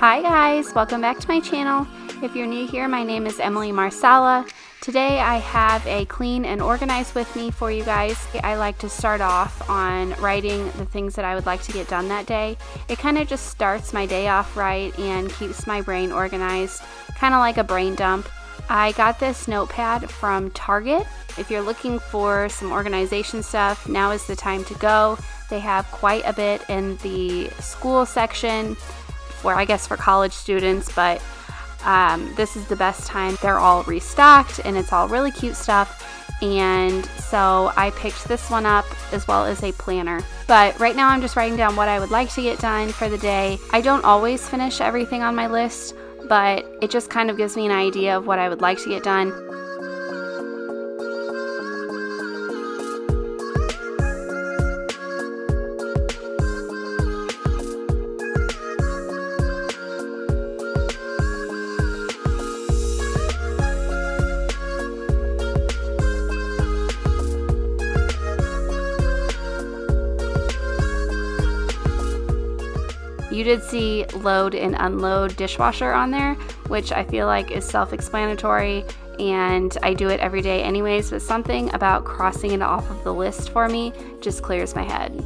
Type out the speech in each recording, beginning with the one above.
Hi guys, welcome back to my channel. If you're new here, my name is Emily Marsala. Today I have a clean and organized with me for you guys. I like to start off on writing the things that I would like to get done that day. It kind of just starts my day off right and keeps my brain organized, kind of like a brain dump. I got this notepad from Target. If you're looking for some organization stuff, now is the time to go. They have quite a bit in the school section, I guess for college students, but this is the best time. They're all restocked and it's all really cute stuff, and so I picked this one up as well as a planner. But right now I'm just writing down what I would like to get done for the day. I don't always finish everything on my list, but it just kind of gives me an idea of what I would like to get done. You did see load and unload dishwasher on there, which I feel like is self-explanatory, and I do it every day anyways, but something about crossing it off of the list for me just clears my head.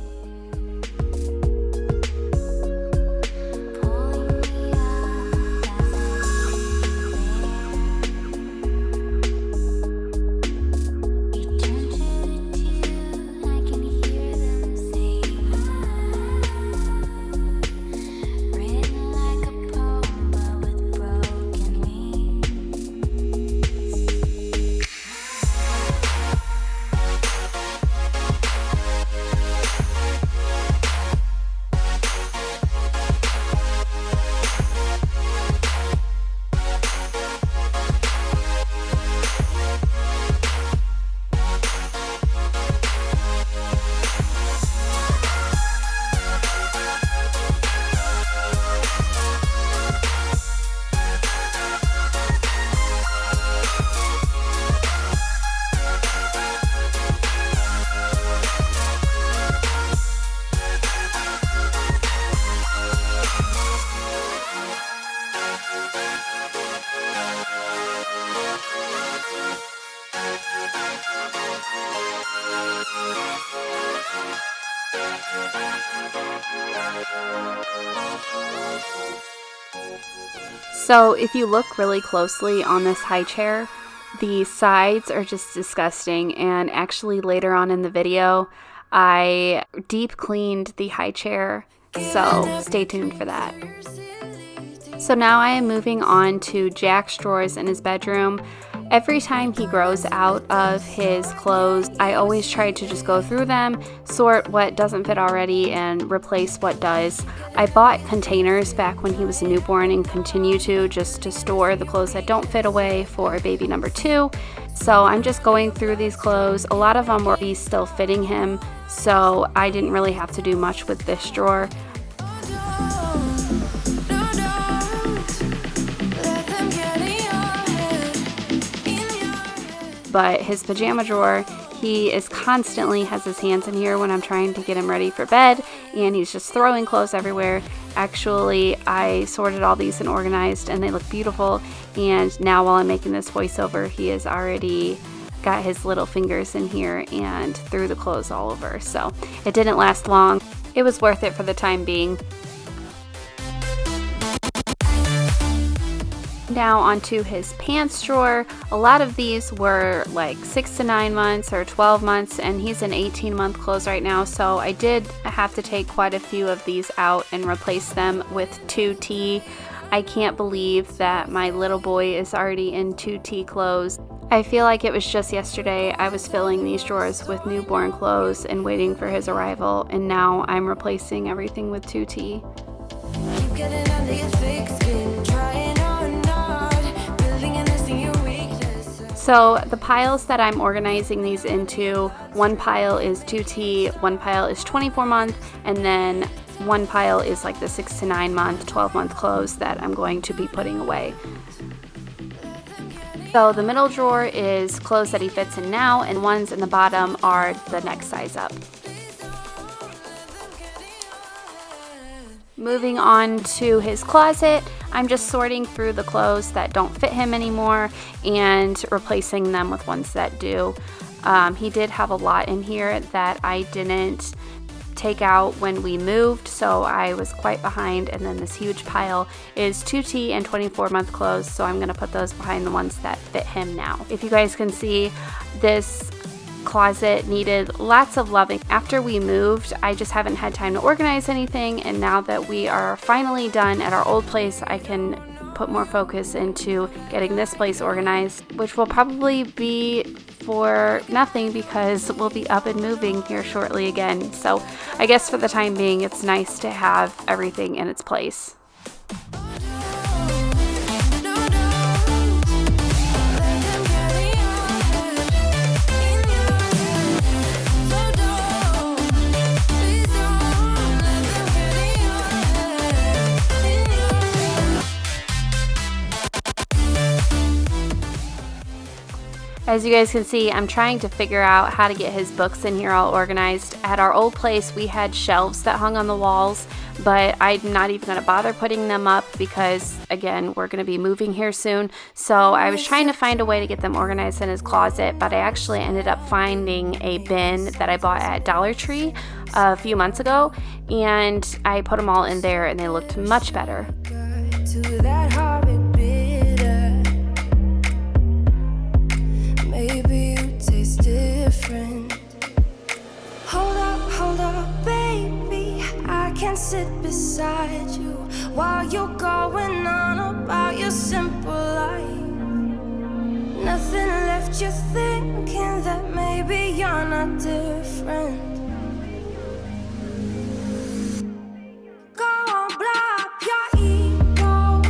So if you look really closely on this high chair, the sides are just disgusting, and actually later on in the video I deep cleaned the high chair, so stay tuned for that. So now I am moving on to Jack's drawers in his bedroom. Every time he grows out of his clothes, I always try to just go through them, sort what doesn't fit already, and replace what does. I bought containers back when he was a newborn and continue to, just to store the clothes that don't fit away for baby number 2. So I'm just going through these clothes. A lot of them were still fitting him, so I didn't really have to do much with this drawer. But his pajama drawer, he is constantly has his hands in here when I'm trying to get him ready for bed, and he's just throwing clothes everywhere. Actually, I sorted all these and organized, and they look beautiful, and now while I'm making this voiceover, he has already got his little fingers in here and threw the clothes all over. So it didn't last long. It was worth it for the time being. Now onto his pants drawer. A lot of these were like 6 to 9 months or 12 months, and he's in 18-month clothes right now, so I did have to take quite a few of these out and replace them with 2T. I can't believe that my little boy is already in 2T clothes. I feel like it was just yesterday I was filling these drawers with newborn clothes and waiting for his arrival, and now I'm replacing everything with 2T. So the piles that I'm organizing these into, one pile is 2T, one pile is 24 month, and then one pile is like the 6 to 9 month, 12-month clothes that I'm going to be putting away. So the middle drawer is clothes that he fits in now, and ones in the bottom are the next size up. Moving on to his closet, I'm just sorting through the clothes that don't fit him anymore and replacing them with ones that do. He did have a lot in here that I didn't take out when we moved, so I was quite behind. And then this huge pile is 2T and 24-month clothes, so I'm going to put those behind the ones that fit him now. If you guys can see, this closet needed lots of loving. After we moved, I just haven't had time to organize anything, and now that we are finally done at our old place, I can put more focus into getting this place organized, which will probably be for nothing because we'll be up and moving here shortly again. So I guess for the time being, it's nice to have everything in its place. As you guys can see, I'm trying to figure out how to get his books in here all organized. At our old place, we had shelves that hung on the walls, but I'm not even going to bother putting them up because, again, we're going to be moving here soon. So I was trying to find a way to get them organized in his closet, but I actually ended up finding a bin that I bought at Dollar Tree a few months ago, and I put them all in there and they looked much better. Maybe you taste different. Hold up, baby. I can sit beside you while you're going on about your simple life. Nothing left you thinking that maybe you're not different. Go on, blow up your ego,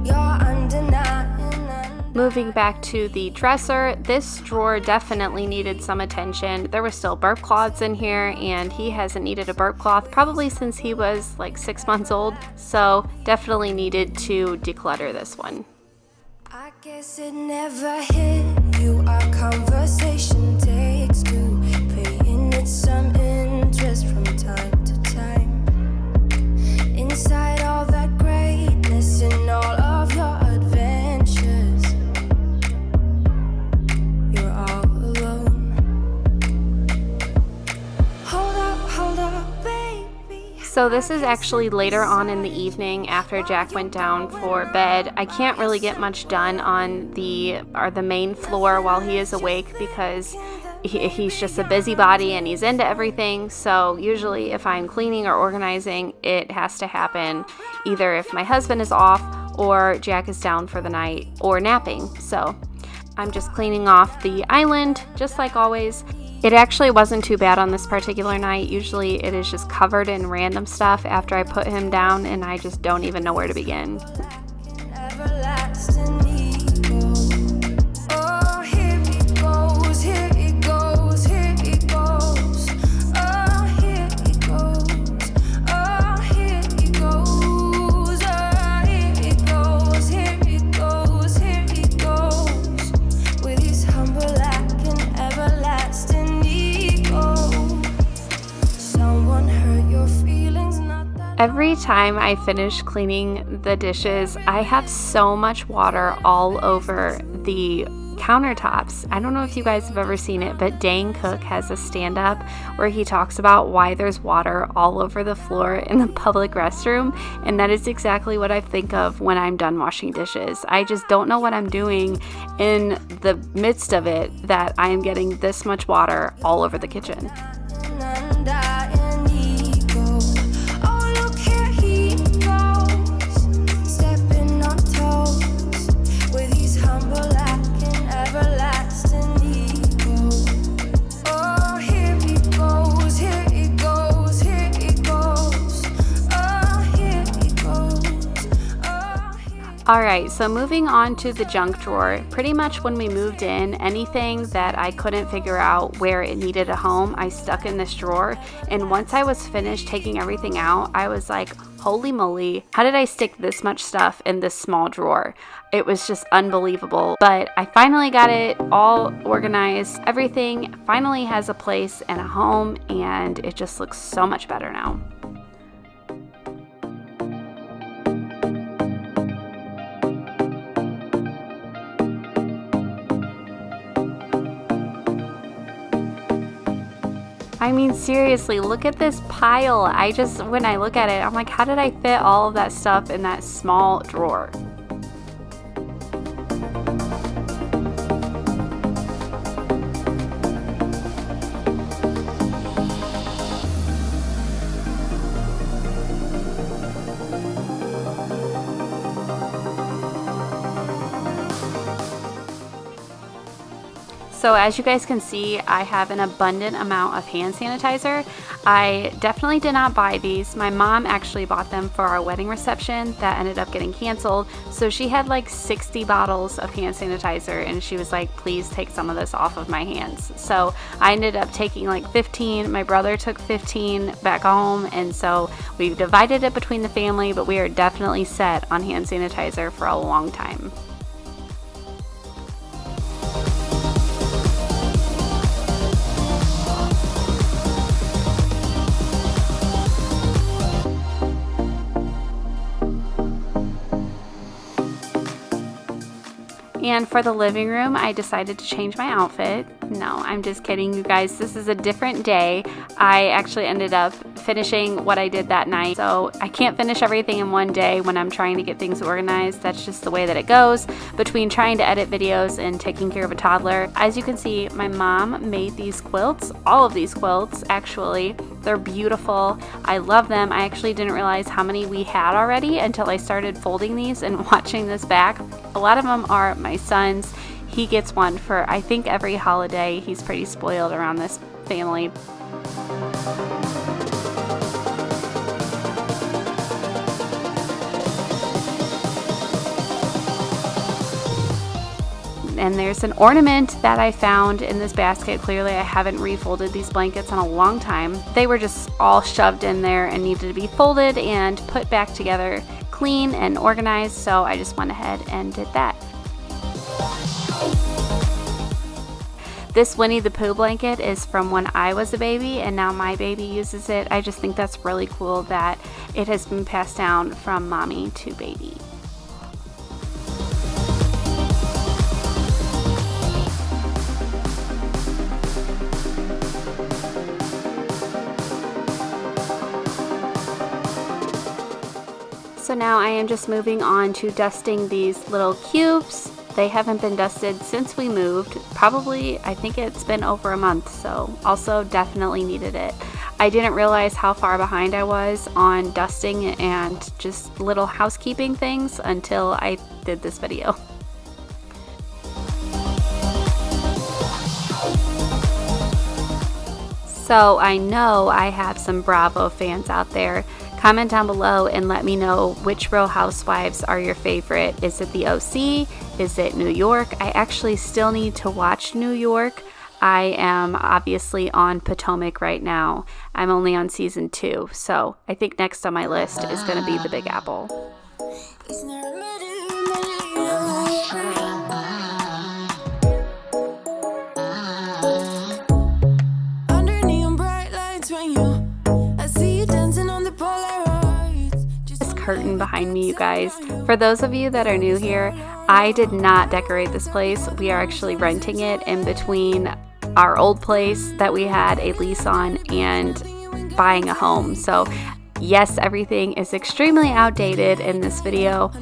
you're undeniable. Moving back to the dresser, this drawer definitely needed some attention. There were still burp cloths in here, and he hasn't needed a burp cloth probably since he was like 6 months old, so definitely needed to declutter this one. I guess it never hit you. Our conversation takes two, paying it some interest from time to time. Inside all that greatness and all of your adventures, you're all alone. Hold up, baby. So this is actually later on in the evening after Jack went down for bed. I can't really get much done on the main floor while he is awake because he's just a busybody and he's into everything. So usually if I'm cleaning or organizing, it has to happen either if my husband is off or Jack is down for the night or napping. So I'm just cleaning off the island just like always. It actually wasn't too bad on this particular night. Usually it is just covered in random stuff after I put him down and I just don't even know where to begin. Everlasting ego. Oh, here he goes, here he goes, here he goes. Oh, here he goes, oh, here he goes, oh, here he goes, here he goes, here he goes. With his humble lack and everlasting ego. Someone hurt your feelings, not that. Every time I finish cleaning the dishes, I have so much water all over the countertops. I don't know if you guys have ever seen it, but Dane Cook has a stand-up where he talks about why there's water all over the floor in the public restroom, and that is exactly what I think of when I'm done washing dishes. I just don't know what I'm doing in the midst of it that I am getting this much water all over the kitchen. Undying ego. Oh, look, here he goes, stepping on toes with his humble lack and everlasting ego. Oh, here he goes, here he goes, here he goes. Oh, here he goes. Oh, here. Alright, so moving on to the junk drawer. Pretty much when we moved in, anything that I couldn't figure out where it needed a home, I stuck in this drawer. And once I was finished taking everything out, I was like, holy moly, how did I stick this much stuff in this small drawer? It was just unbelievable. But I finally got it all organized. Everything finally has a place and a home, and it just looks so much better now. I mean, seriously, look at this pile. When I look at it, I'm like, how did I fit all of that stuff in that small drawer? So as you guys can see, I have an abundant amount of hand sanitizer. I definitely did not buy these. My mom actually bought them for our wedding reception that ended up getting canceled. So she had like 60 bottles of hand sanitizer, and she was like, please take some of this off of my hands. So I ended up taking like 15. My brother took 15 back home, and so we've divided it between the family, but we are definitely set on hand sanitizer for a long time. And for the living room, I decided to change my outfit. No, I'm just kidding, you guys. This is a different day. I actually ended up finishing what I did that night. So I can't finish everything in one day when I'm trying to get things organized. That's just the way that it goes between trying to edit videos and taking care of a toddler. As you can see, my mom made these quilts, all of these quilts actually. They're beautiful. I love them. I actually didn't realize how many we had already until I started folding these and watching this back. A lot of them are my son's. He gets one for, I think, every holiday. He's pretty spoiled around this family. And there's an ornament that I found in this basket. Clearly I haven't refolded these blankets in a long time. They were just all shoved in there and needed to be folded and put back together clean and organized, so I just went ahead and did that. This Winnie the Pooh blanket is from when I was a baby, and now my baby uses it. I just think that's really cool that it has been passed down from mommy to baby. So now I am just moving on to dusting these little cubes. They haven't been dusted since we moved. Probably, I think it's been over a month, so also definitely needed it. I didn't realize how far behind I was on dusting and just little housekeeping things until I did this video. So I know I have some Bravo fans out there. Comment down below and let me know which Real Housewives are your favorite. Is it the OC? Is it New York? I actually still need to watch New York. I am obviously on Potomac right now. I'm only on season 2, so I think next on my list is going to be The Big Apple. Curtain behind me, you guys. For those of you that are new here, I did not decorate this place. We are actually renting it in between our old place that we had a lease on and buying a home. So yes, everything is extremely outdated in this video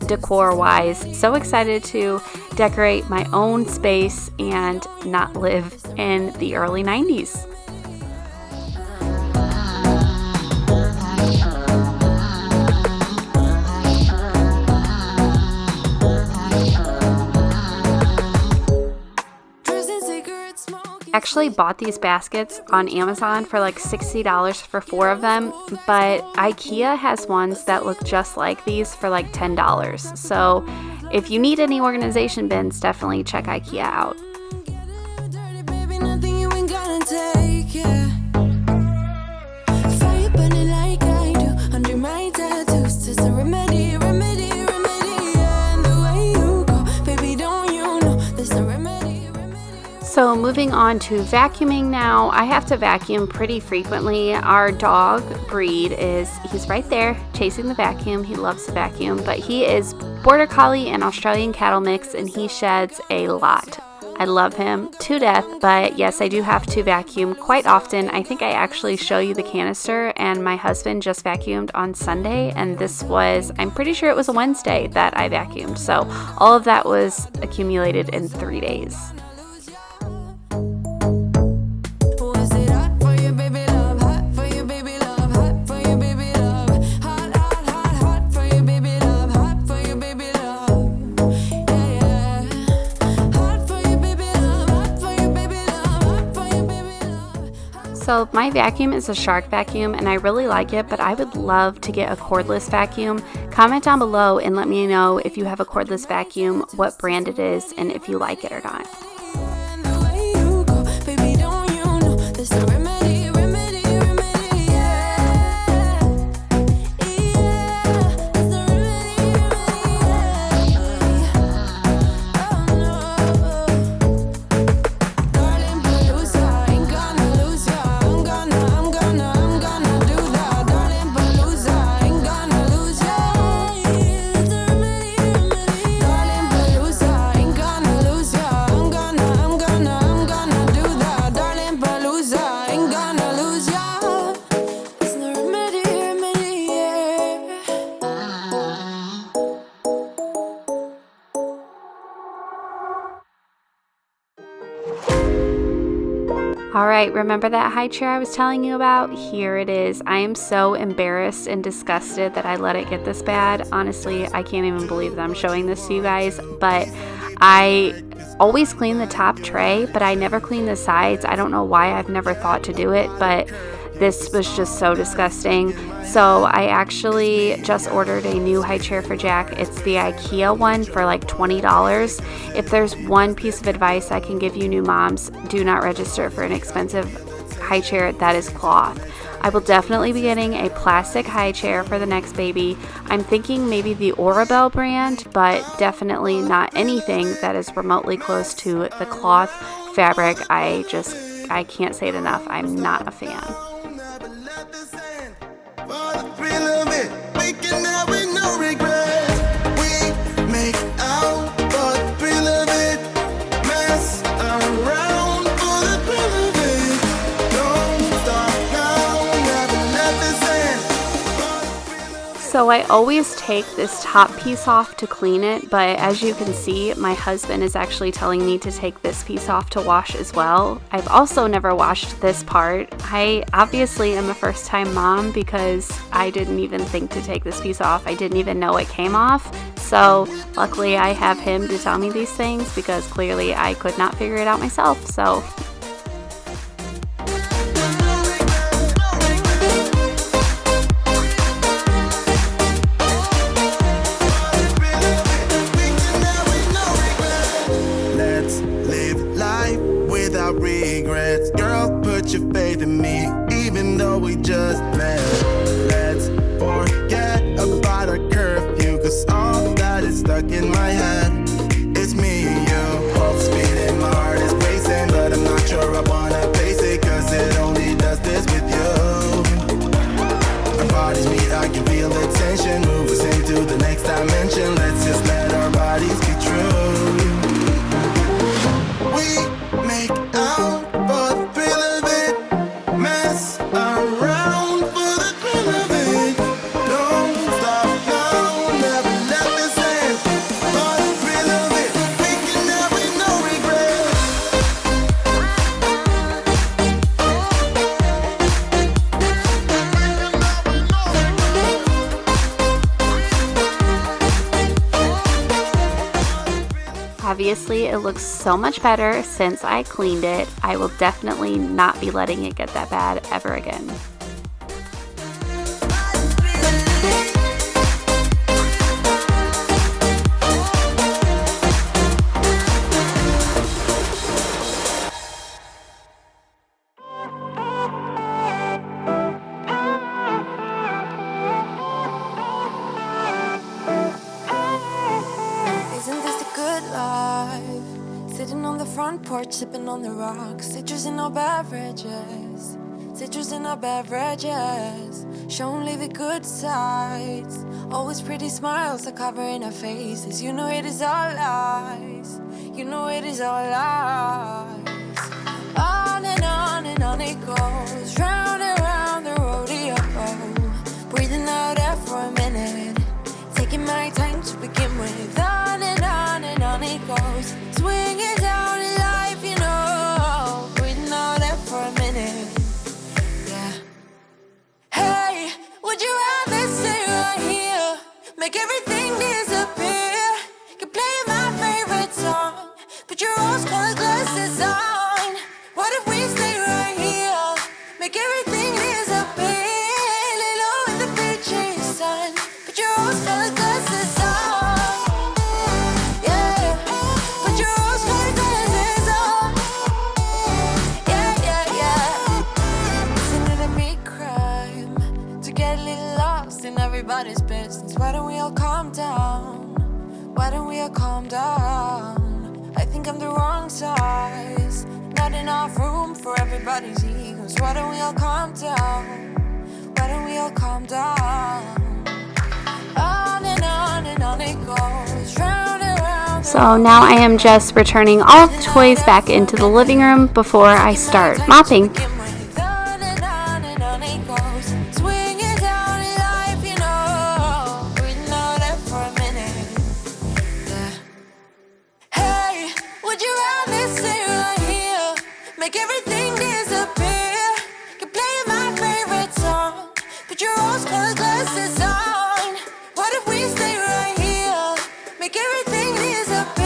decor wise. So excited to decorate my own space and not live in the early 90s. Actually bought these baskets on Amazon for like $60 for 4 of them, but IKEA has ones that look just like these for like $10. So if you need any organization bins, definitely check IKEA out. Fire burning like I do under my So moving on to vacuuming now, I have to vacuum pretty frequently. Our dog, Breed, he's right there chasing the vacuum. He loves to vacuum, but he is Border Collie and Australian Cattle mix, and he sheds a lot. I love him to death, but yes, I do have to vacuum quite often. I think I actually show you the canister, and my husband just vacuumed on Sunday, and I'm pretty sure it was a Wednesday that I vacuumed. So all of that was accumulated in 3 days. Was it hot for you, baby love? Hot for you, baby love? Hot for you, baby love? Hot, hot, hot, hot for you, baby love? Hot for you, baby love? Yeah, yeah. Hot for you, baby love? Hot for you, baby love? Hot for you, baby love? So my vacuum is a Shark vacuum, and I really like it, but I would love to get a cordless vacuum. Comment down below and let me know if you have a cordless vacuum, what brand it is, and if you like it or not. And the way you go, baby, don't you know there's the remedy, remedy, remedy, yeah. Yeah, there's the remedy, remedy, yeah. Oh no, darling, Palooza, ain't gonna lose ya. I'm gonna do that, darling, Palooza, ain't gonna lose ya. Yeah, there's the remedy, remedy, darling, Palooza, ain't gonna lose ya. I'm gonna do that, darling, Palooza, ain't gonna lose ya. It's the remedy, remedy, yeah. All right, remember that high chair I was telling you about? Here it is. I am so embarrassed and disgusted that I let it get this bad. Honestly, I can't even believe that I'm showing this to you guys, but I always clean the top tray, but I never clean the sides. I don't know why I've never thought to do it, but this was just so disgusting. So I actually just ordered a new high chair for Jack. It's the IKEA one for like $20. If there's one piece of advice I can give you new moms, do not register for an expensive high chair that is cloth. I will definitely be getting a plastic high chair for the next baby. I'm thinking maybe the Orabelle brand, but definitely not anything that is remotely close to the cloth fabric. I can't say it enough. I'm not a fan. So I always take this top piece off to clean it, but as you can see, my husband is actually telling me to take this piece off to wash as well. I've also never washed this part. I obviously am a first-time mom because I didn't even think to take this piece off. I didn't even know it came off. So luckily I have him to tell me these things because clearly I could not figure it out myself. So regrets, girl, put your faith in me, even though we just met. Let's forget about our curfew, cause all that is stuck in my head. It's me and you, both speeding, my heart is racing, but I'm not sure I wanna face it, cause it only does this with you. Our bodies meet, I can feel the tension, move us into the next dimension. Let's just let our bodies be true. We make out for the thrill of it, mess around for the thrill of it. Don't stop now, never let this end. For the thrill of it, we can have it, no regret. obviously it looks so much better since I cleaned it. I will definitely not be letting it get that bad ever again. Sitting on the front porch, sipping on the rocks. Citrus in our beverages. Citrus in our beverages. Show only the good sides. Always pretty smiles are covering our faces. You know it is all lies. You know it is all lies. On and on it goes. Round and round the rodeo. Breathing out air for a minute. Taking my time to begin with. On and on it goes. Swinging down in life, you know. Breathing out air for a minute. Yeah. Hey, would you rather stay right here? Make everything disappear. Can play my favorite song. Put your rose-colored glasses on. What if we stay right here? Make everything disappear. Lay low in the beaching sun. Put your rose-colored glasses on. Yeah. Put your rose-colored glasses on. Yeah. Isn't it a big crime to get a little lost in everybody's business? Why don't we all calm down? Why don't we all calm down? I think I'm the wrong size. Not enough room for everybody's egos. Why don't we all calm down? Why don't we all calm down? On and on it goes. Round and round. So now I am just returning all of the toys back into the living room before I start mopping. On and on it goes. Swinging down in life, you know. Breathing out air for a minute. Yeah. Hey, would you rather stay right here? Make everything disappear. Can play my favorite song. Put your rose-colored glasses on. What if we stay right here? Make everything disappear.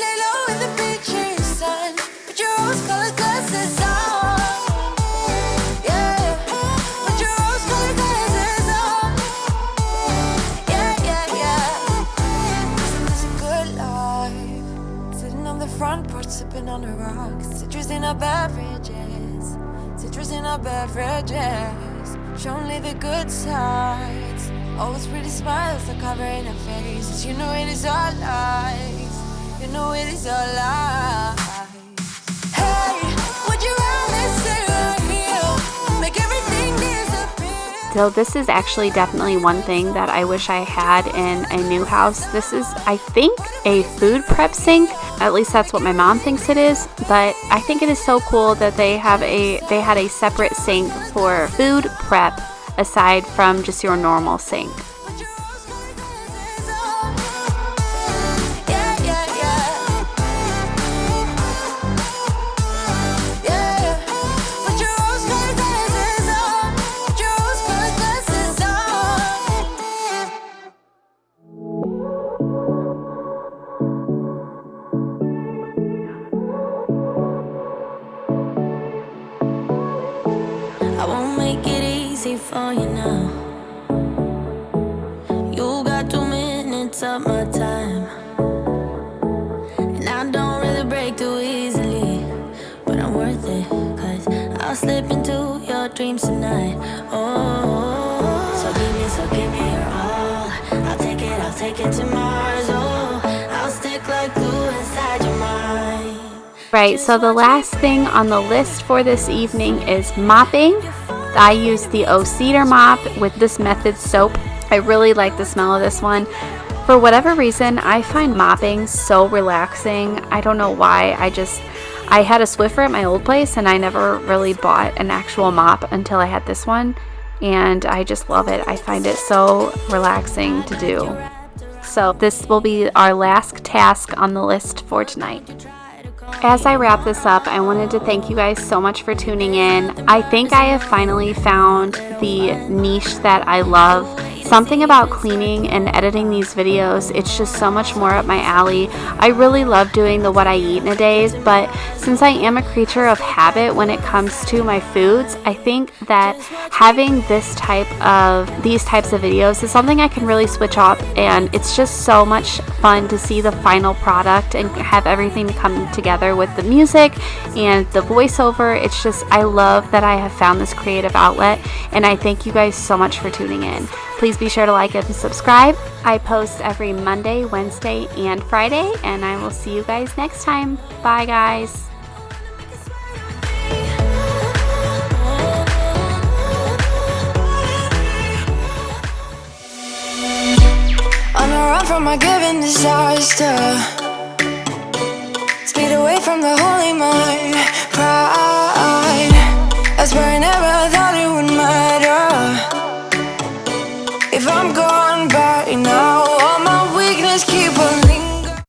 Lay low in the beaching sun. Put your rose-colored glasses on. Yeah. Put your rose-colored glasses on. Yeah. This is a good life. Sitting on the front porch, sipping on the rocks. Citrus in our beverages. Citrus in our beverages. Show only the good sides. Always pretty smiles are covering our faces. You know it is all lies. You know it is all lies. Hey, would you rather stay right here? Make everything disappear. So this is actually definitely one thing that I wish I had in a new house. This is, I think, a food prep sink. At least that's what my mom thinks it is. But I think it is so cool that they had a separate sink for food prep aside from just your normal sink. Put your rose-colored glasses on. Yeah. Put your rose-colored glasses on. Put your rose-colored glasses on. I won't make it easy for you now. You got 2 minutes of my time, and I don't really break too easily, but I'm worth it, 'cause I'll slip into your dreams tonight. Oh, so give me your all. I'll take it to Mars. Oh, I'll stick like glue inside your mind. Right, so the last thing on the list for this evening is mopping. I use the O Cedar mop with this Method soap. I really like the smell of this one. For whatever reason, I find mopping so relaxing. I don't know why. I had a Swiffer at my old place and I never really bought an actual mop until I had this one. And I just love it. I find it so relaxing to do. So this will be our last task on the list for tonight. As I wrap this up, I wanted to thank you guys so much for tuning in. I think I have finally found the niche that I love. Something about cleaning and editing these videos, it's just so much more up my alley. I really love doing the what I eat in a day, but since I am a creature of habit when it comes to my foods, I think that having these types of videos is something I can really switch up, and it's just so much fun to see the final product and have everything come together with the music and the voiceover. It's just, I love that I have found this creative outlet, and I thank you guys so much for tuning in. Please be sure to like and subscribe. I post every Monday, Wednesday, and Friday, and I will see you guys next time. Bye, guys. On the run from my given disaster, speed away from the holy mind.